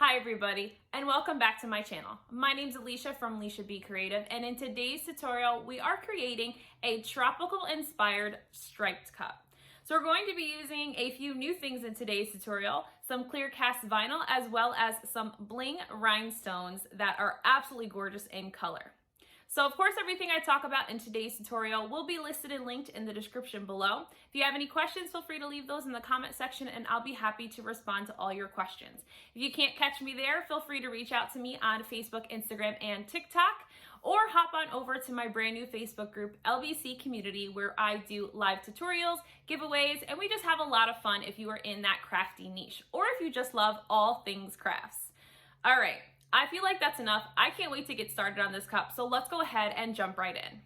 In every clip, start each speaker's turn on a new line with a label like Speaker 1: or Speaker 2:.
Speaker 1: Hi everybody, and welcome back to my channel. My name is Alicia from Alicia Be Creative, and in today's tutorial, we are creating a tropical inspired striped cup. So we're going to be using a few new things in today's tutorial, some clear cast vinyl, as well as some bling rhinestones that are absolutely gorgeous in color. So of course, everything I talk about in today's tutorial will be listed and linked in the description below. If you have any questions, feel free to leave those in the comment section and I'll be happy to respond to all your questions. If you can't catch me there, feel free to reach out to me on Facebook, Instagram, and TikTok, or hop on over to my brand new Facebook group, LBC Community, where I do live tutorials, giveaways, and we just have a lot of fun if you are in that crafty niche, or if you just love all things crafts. All right. I feel like that's enough. I can't wait to get started on this cup, so let's go ahead and jump right in.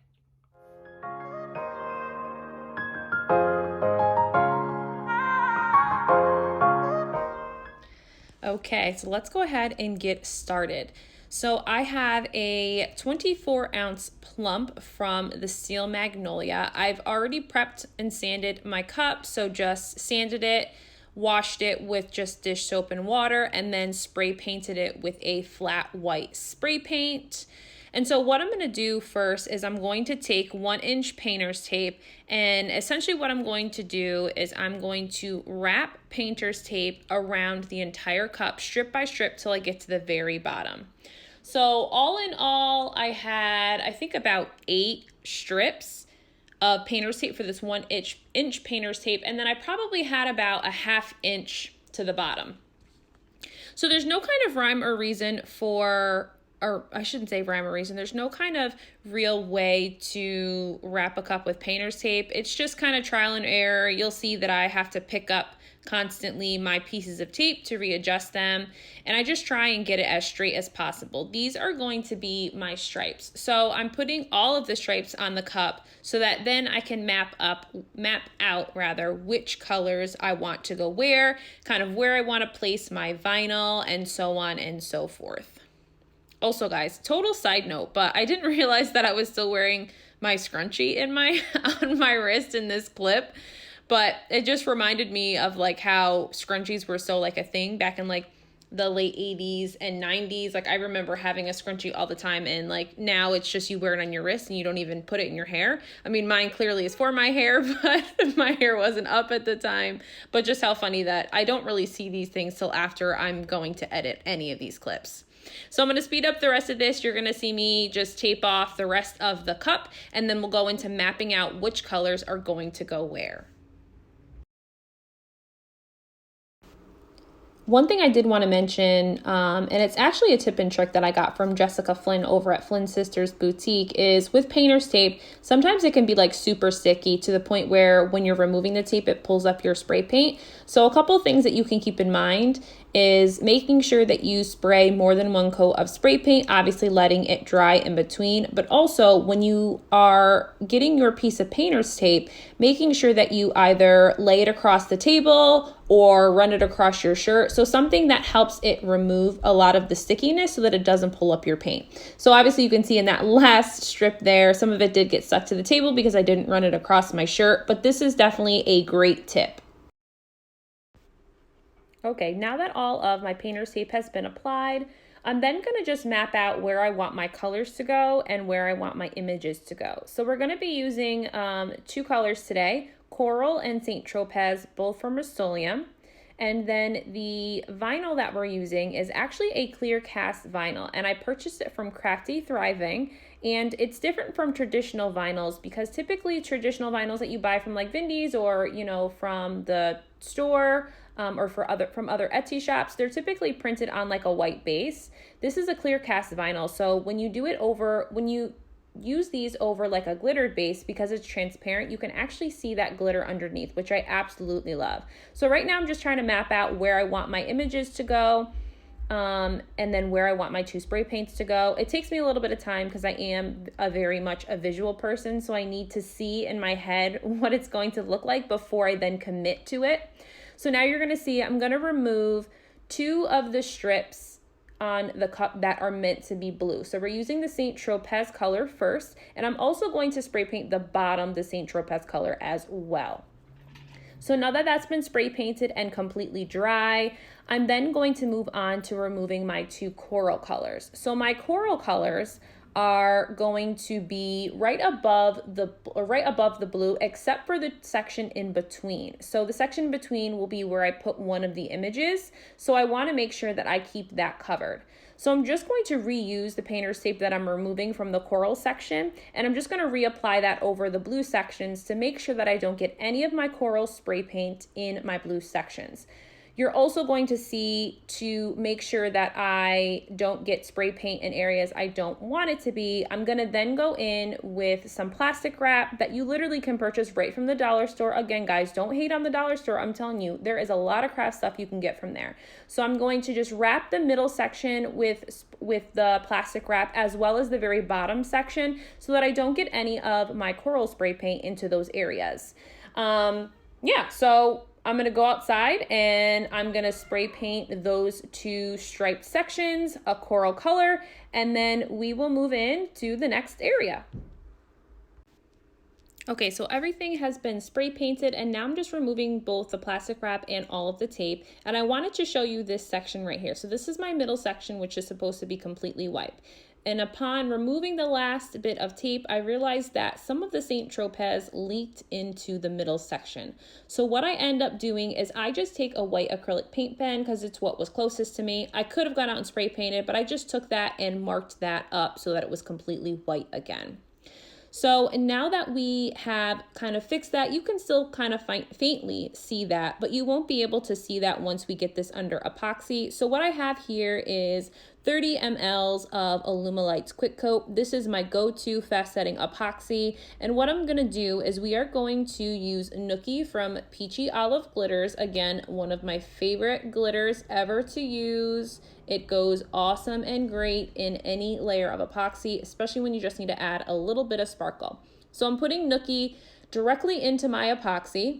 Speaker 1: Okay, so let's go ahead and get started. So I have a 24-ounce plump from the Steel Magnolia. I've already prepped and sanded my cup, so just sanded it, washed it with just dish soap and water, and then spray painted it with a flat white spray paint. And so what I'm going to do first is I'm going to take 1-inch painter's tape, and essentially what I'm going to do is I'm going to wrap painter's tape around the entire cup strip by strip till I get to the very bottom. So all in all, I had, I think, about 8 strips of painter's tape for this 1-inch painter's tape, and then I probably had about a 1/2 inch to the bottom. So there's no kind of rhyme or reason for, or I shouldn't say rhyme or reason, there's no kind of real way to wrap a cup with painter's tape. It's just kind of trial and error. You'll see that I have to pick up constantly my pieces of tape to readjust them, and I just try and get it as straight as possible. These are going to be my stripes, so I'm putting all of the stripes on the cup so that then I can map out which colors I want to go where, kind of where I want to place my vinyl, and so on and so forth. Also, guys, total side note, but I didn't realize that I was still wearing my scrunchie in my on my wrist in this clip. But it just reminded me of like how scrunchies were so like a thing back in like the late 80s and 90s. Like I remember having a scrunchie all the time, and like now it's just you wear it on your wrist and you don't even put it in your hair. I mean, mine clearly is for my hair, but my hair wasn't up at the time. But just how funny that I don't really see these things till after I'm going to edit any of these clips. So I'm going to speed up the rest of this. You're going to see me just tape off the rest of the cup, and then we'll go into mapping out which colors are going to go where. One thing I did want to mention, and it's actually a tip and trick that I got from Jessica Flynn over at Flynn Sisters Boutique, is with painter's tape, sometimes it can be like super sticky to the point where when you're removing the tape, it pulls up your spray paint. So a couple things that you can keep in mind is making sure that you spray more than 1 coat of spray paint, obviously letting it dry in between, but also when you are getting your piece of painter's tape, making sure that you either lay it across the table or run it across your shirt. So something that helps it remove a lot of the stickiness so that it doesn't pull up your paint. So obviously you can see in that last strip there, some of it did get stuck to the table because I didn't run it across my shirt, but this is definitely a great tip. Okay, now that all of my painter's tape has been applied, I'm then going to just map out where I want my colors to go and where I want my images to go. So we're going to be using 2 colors today, Coral and St. Tropez, both from Rustoleum. And then the vinyl that we're using is actually a clear cast vinyl, and I purchased it from Crafty Thriving, and it's different from traditional vinyls because typically traditional vinyls that you buy from like Vindy's or, you know, from the store, or from other Etsy shops, they're typically printed on like a white base. This is a clear cast vinyl, so when you use these over like a glittered base, because it's transparent, you can actually see that glitter underneath, which I absolutely love. So right now I'm just trying to map out where I want my images to go, and then where I want my 2 spray paints to go. It takes me a little bit of time because I am very much a visual person, so I need to see in my head what it's going to look like before I then commit to it. So now you're going to see I'm going to remove 2 of the strips on the cup that are meant to be blue. So we're using the St. Tropez color first, and I'm also going to spray paint the bottom the St. Tropez color as well. So now that that's been spray painted and completely dry, I'm then going to move on to removing my two coral colors. So my coral colors are going to be right above the blue, except for the section in between. So the section in between will be where I put one of the images. So I want to make sure that I keep that covered. So I'm just going to reuse the painter's tape that I'm removing from the coral section, and I'm just going to reapply that over the blue sections to make sure that I don't get any of my coral spray paint in my blue sections. You're also going to see, to make sure that I don't get spray paint in areas I don't want it to be, I'm gonna then go in with some plastic wrap that you literally can purchase right from the dollar store. Again, guys, don't hate on the dollar store. I'm telling you, there is a lot of craft stuff you can get from there. So I'm going to just wrap the middle section with the plastic wrap, as well as the very bottom section, so that I don't get any of my coral spray paint into those areas. So I'm gonna go outside and I'm gonna spray paint those two striped sections a coral color, and then we will move in to the next area. Okay, so everything has been spray painted, and now I'm just removing both the plastic wrap and all of the tape. And I wanted to show you this section right here. So this is my middle section, which is supposed to be completely white. And upon removing the last bit of tape, I realized that some of the St. Tropez leaked into the middle section. So what I end up doing is I just take a white acrylic paint pen, because it's what was closest to me. I could have gone out and spray painted, but I just took that and marked that up so that it was completely white again. So now that we have kind of fixed that, you can still kind of faintly see that, but you won't be able to see that once we get this under epoxy. So what I have here is 30 mLs of Aluminite's Quick Coat. This is my go-to fast setting epoxy. And what I'm gonna do is we are going to use Nookie from Peachy Olive Glitters. Again, one of my favorite glitters ever to use. It goes awesome and great in any layer of epoxy, especially when you just need to add a little bit of sparkle. So I'm putting Nookie directly into my epoxy.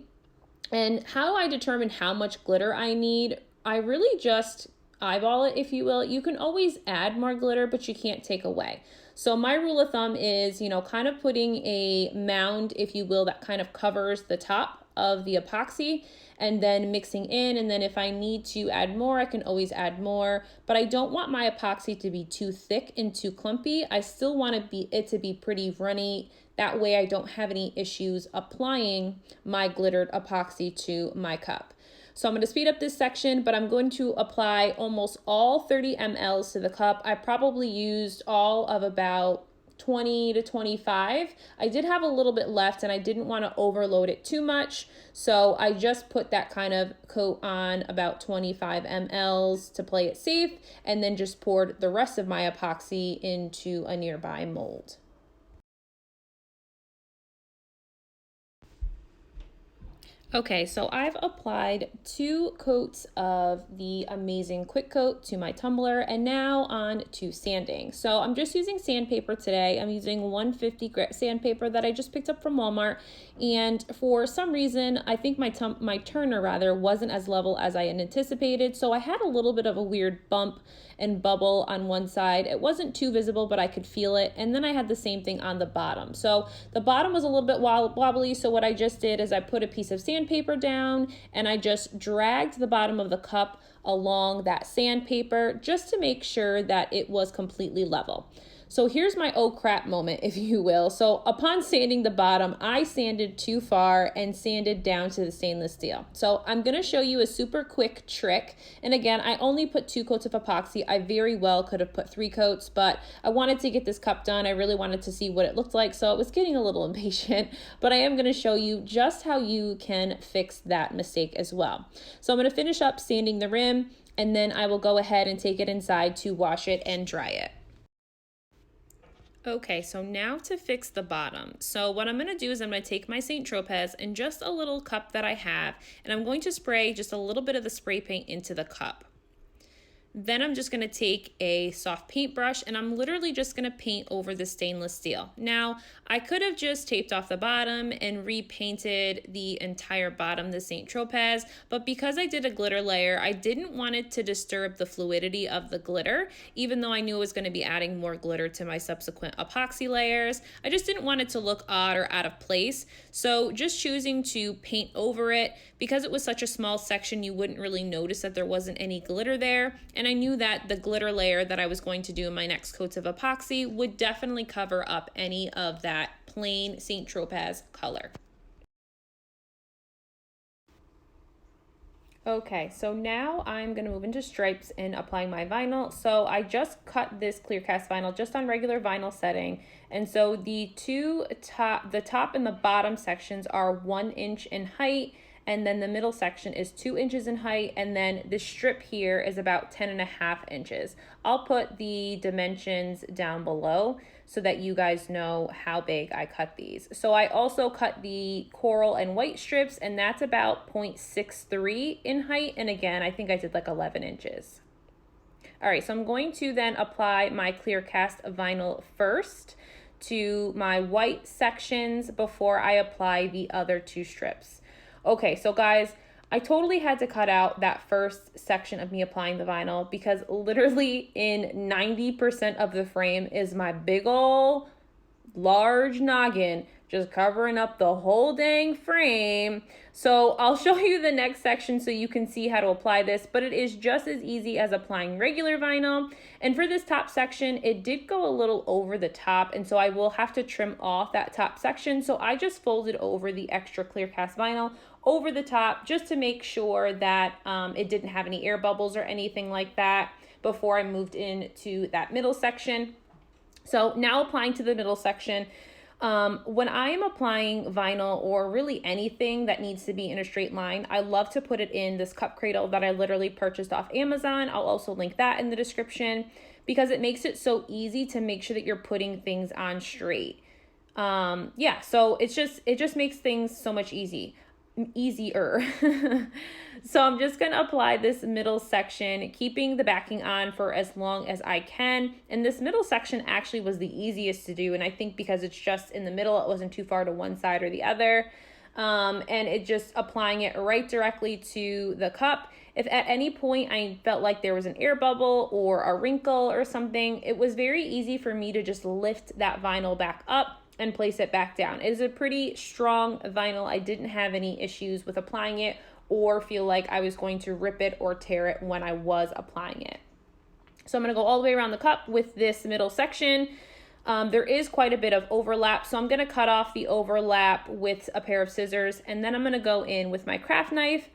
Speaker 1: And how do I determine how much glitter I need? I really just eyeball it, if you will. You can always add more glitter, but you can't take away. So my rule of thumb is, kind of putting a mound, if you will, that kind of covers the top of the epoxy, and then mixing in. And then if I need to add more, I can always add more, but I don't want my epoxy to be too thick and too clumpy. I still want it to be pretty runny. That way I don't have any issues applying my glittered epoxy to my cup. So I'm going to speed up this section, but I'm going to apply almost all 30 mLs to the cup. I probably used all of about 20 to 25. I did have a little bit left, and I didn't want to overload it too much. So I just put that kind of coat on about 25 mLs to play it safe, and then just poured the rest of my epoxy into a nearby mold. Okay, so I've applied 2 coats of the amazing Quick Coat to my tumbler, and now on to sanding. So I'm just using sandpaper today. I'm using 150 grit sandpaper that I just picked up from Walmart, and for some reason, I think my turner wasn't as level as I had anticipated, so I had a little bit of a weird bump and bubble on one side. It wasn't too visible, but I could feel it. And then I had the same thing on the bottom. So the bottom was a little bit wobbly. So what I just did is I put a piece of sandpaper down, and I just dragged the bottom of the cup along that sandpaper just to make sure that it was completely level. So here's my oh crap moment, if you will. So upon sanding the bottom, I sanded too far and sanded down to the stainless steel. So I'm going to show you a super quick trick. And again, I only put 2 coats of epoxy. I very well could have put 3 coats, but I wanted to get this cup done. I really wanted to see what it looked like, so I was getting a little impatient, but I am going to show you just how you can fix that mistake as well. So I'm going to finish up sanding the rim, and then I will go ahead and take it inside to wash it and dry it. Okay, so now to fix the bottom. So what I'm going to do is I'm going to take my St. Tropez and just a little cup that I have, and I'm going to spray just a little bit of the spray paint into the cup. Then I'm just gonna take a soft paintbrush and I'm literally just gonna paint over the stainless steel. Now, I could have just taped off the bottom and repainted the entire bottom, the St. Tropez, but because I did a glitter layer, I didn't want it to disturb the fluidity of the glitter, even though I knew I was gonna be adding more glitter to my subsequent epoxy layers. I just didn't want it to look odd or out of place. So just choosing to paint over it, because it was such a small section, you wouldn't really notice that there wasn't any glitter there. And I knew that the glitter layer that I was going to do in my next coats of epoxy would definitely cover up any of that plain St. Tropez color. Okay, so now I'm gonna move into stripes and applying my vinyl. So I just cut this clear cast vinyl just on regular vinyl setting. And so the top and the bottom sections are 1 inch in height, and then the middle section is 2 inches in height, and then the strip here is about 10.5 inches. I'll put the dimensions down below so that you guys know how big I cut these. So I also cut the coral and white strips, and that's about 0.63 in height, and again, I think I did like 11 inches. All right, so I'm going to then apply my clear cast vinyl first to my white sections before I apply the other 2 strips. Okay, so guys, I totally had to cut out that first section of me applying the vinyl because literally in 90% of the frame is my big ol' large noggin just covering up the whole dang frame. So I'll show you the next section so you can see how to apply this, but it is just as easy as applying regular vinyl. And for this top section, it did go a little over the top, and so I will have to trim off that top section. So I just folded over the extra clear cast vinyl over the top just to make sure that it didn't have any air bubbles or anything like that before I moved into that middle section. So now applying to the middle section, when I'm applying vinyl or really anything that needs to be in a straight line, I love to put it in this cup cradle that I literally purchased off Amazon. I'll also link that in the description because it makes it so easy to make sure that you're putting things on straight. Yeah, so it just makes things so much easier. So I'm just going to apply this middle section, keeping the backing on for as long as I can. And this middle section actually was the easiest to do. And I think because it's just in the middle, it wasn't too far to one side or the other. And it just applying it right directly to the cup. If at any point I felt like there was an air bubble or a wrinkle or something, it was very easy for me to just lift that vinyl back up and place it back down. It is a pretty strong vinyl. I didn't have any issues with applying it or feel like I was going to rip it or tear it when I was applying it. So I'm gonna go all the way around the cup with this middle section. There is quite a bit of overlap, so I'm gonna cut off the overlap with a pair of scissors, and then I'm gonna go in with my craft knife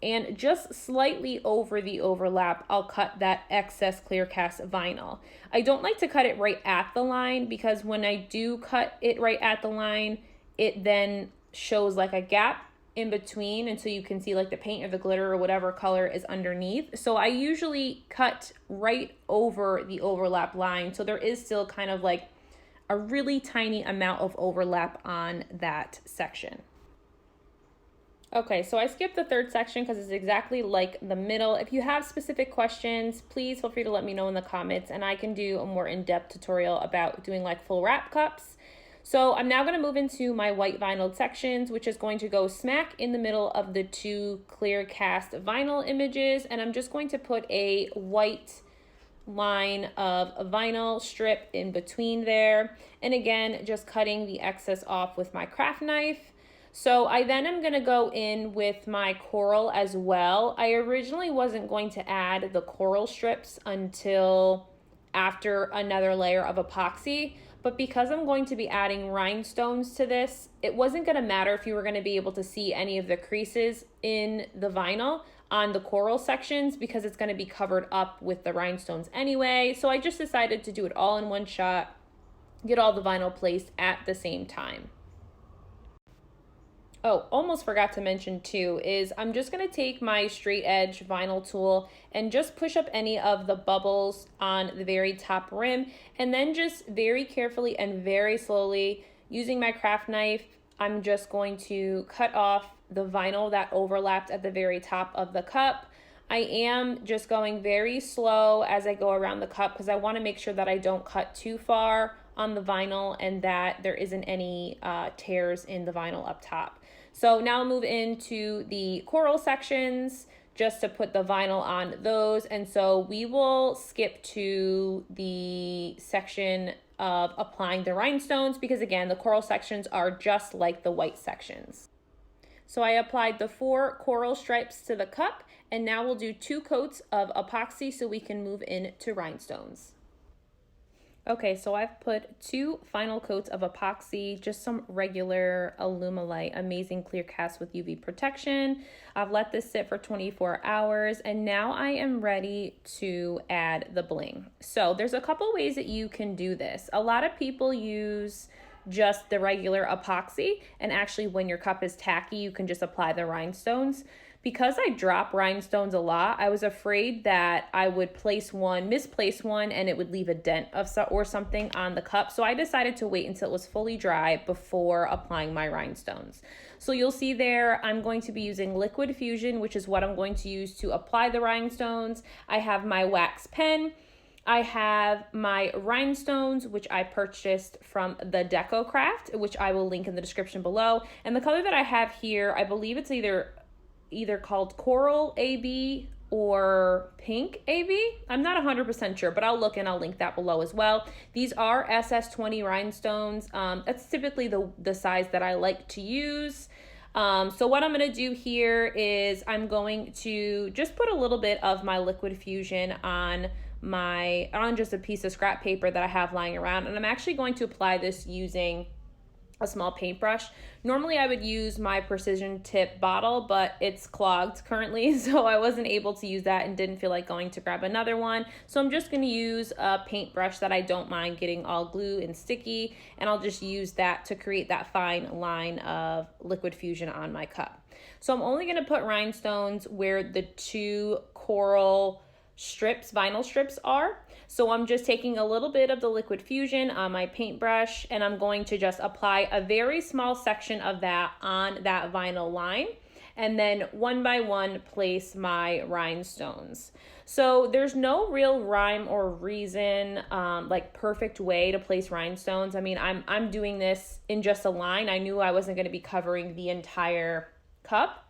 Speaker 1: and just slightly over the overlap, I'll cut that excess clear cast vinyl. I don't like to cut it right at the line because when I do cut it right at the line, it then shows like a gap in between, and so you can see like the paint or the glitter or whatever color is underneath. So I usually cut right over the overlap line, so there is still kind of like a really tiny amount of overlap on that section. Okay, so I skipped the third section because it's exactly like the middle. If you have specific questions, please feel free to let me know in the comments and I can do a more in-depth tutorial about doing like full wrap cups. So I'm now going to move into my white vinyl sections, which is going to go smack in the middle of the 2 clear cast vinyl images. And I'm just going to put a white line of a vinyl strip in between there. And again, just cutting the excess off with my craft knife. So I then am going to go in with my coral as well. I originally wasn't going to add the coral strips until after another layer of epoxy, but because I'm going to be adding rhinestones to this, it wasn't going to matter if you were going to be able to see any of the creases in the vinyl on the coral sections because it's going to be covered up with the rhinestones anyway. So I just decided to do it all in one shot, get all the vinyl placed at the same time. Oh, almost forgot to mention too, is I'm just going to take my straight edge vinyl tool and just push up any of the bubbles on the very top rim, and then just very carefully and very slowly using my craft knife, I'm just going to cut off the vinyl that overlapped at the very top of the cup. I am just going very slow as I go around the cup because I want to make sure that I don't cut too far on the vinyl and that there isn't any tears in the vinyl up top. So now I'll move into the coral sections just to put the vinyl on those. And so we will skip to the section of applying the rhinestones because again, the coral sections are just like the white sections. So I applied the 4 coral stripes to the cup, and now we'll do 2 coats of epoxy so we can move into rhinestones. Okay, so I've put 2 final coats of epoxy, just some regular Aluminite Amazing Clear Cast with UV protection. I've let this sit for 24 hours, and now I am ready to add the bling. So there's a couple ways that you can do this. A lot of people use just the regular epoxy, and actually when your cup is tacky you can just apply the rhinestones. Because I drop rhinestones a lot, I was afraid that I would misplace one and it would leave a dent or something on the cup. So I decided to wait until it was fully dry before applying my rhinestones. So you'll see there, I'm going to be using liquid fusion, which is what I'm going to use to apply the rhinestones. I have my wax pen. I have my rhinestones, which I purchased from the Deco Craft, which I will link in the description below. And the color that I have here, I believe it's either called Coral AB or Pink AB. I'm not 100% sure, but I'll look and I'll link that below as well. These are SS20 rhinestones. That's typically the size that I like to use. So what I'm going to do here is I'm going to just put a little bit of my liquid fusion on just a piece of scrap paper that I have lying around, and I'm actually going to apply this using a small paintbrush. Normally I would use my precision tip bottle, but it's clogged currently, so I wasn't able to use that and didn't feel like going to grab another one. So I'm just going to use a paintbrush that I don't mind getting all glue and sticky, and I'll just use that to create that fine line of liquid fusion on my cup. So I'm only going to put rhinestones where the 2 coral vinyl strips are. So I'm just taking a little bit of the liquid fusion on my paintbrush, and I'm going to just apply a very small section of that on that vinyl line, and then one by one place my rhinestones. So there's no real rhyme or reason, like perfect way to place rhinestones. I mean, I'm doing this in just a line. I knew I wasn't going to be covering the entire cup.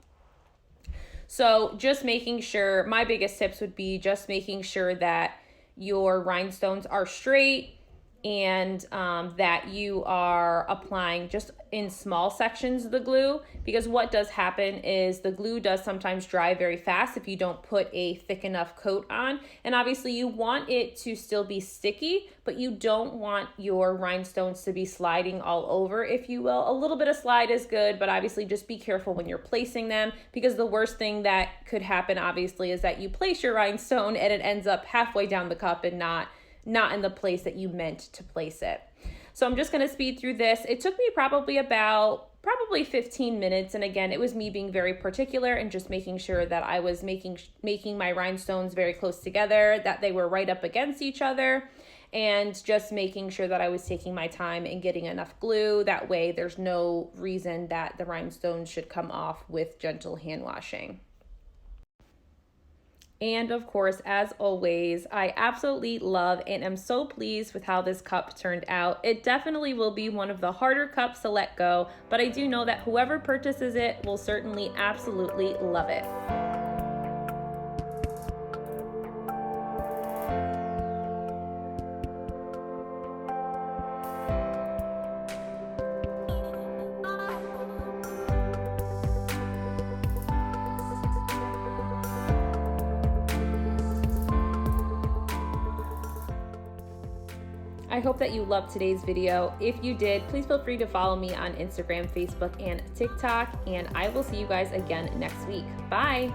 Speaker 1: So just making sure, my biggest tips would be just making sure that your rhinestones are straight and that you are applying just in small sections of the glue, because what does happen is the glue does sometimes dry very fast if you don't put a thick enough coat on. And obviously you want it to still be sticky, but you don't want your rhinestones to be sliding all over, if you will. A little bit of slide is good, but obviously just be careful when you're placing them, because the worst thing that could happen obviously is that you place your rhinestone and it ends up halfway down the cup and not in the place that you meant to place it. So I'm just going to speed through this. It took me probably 15 minutes. And again, it was me being very particular and just making sure that I was making my rhinestones very close together, that they were right up against each other, and just making sure that I was taking my time and getting enough glue. That way there's no reason that the rhinestones should come off with gentle hand washing. And of course, as always, I absolutely love and am so pleased with how this cup turned out. It definitely will be one of the harder cups to let go, but I do know that whoever purchases it will certainly absolutely love it. I hope that you loved today's video. If you did, please feel free to follow me on Instagram, Facebook, and TikTok, and I will see you guys again next week. Bye!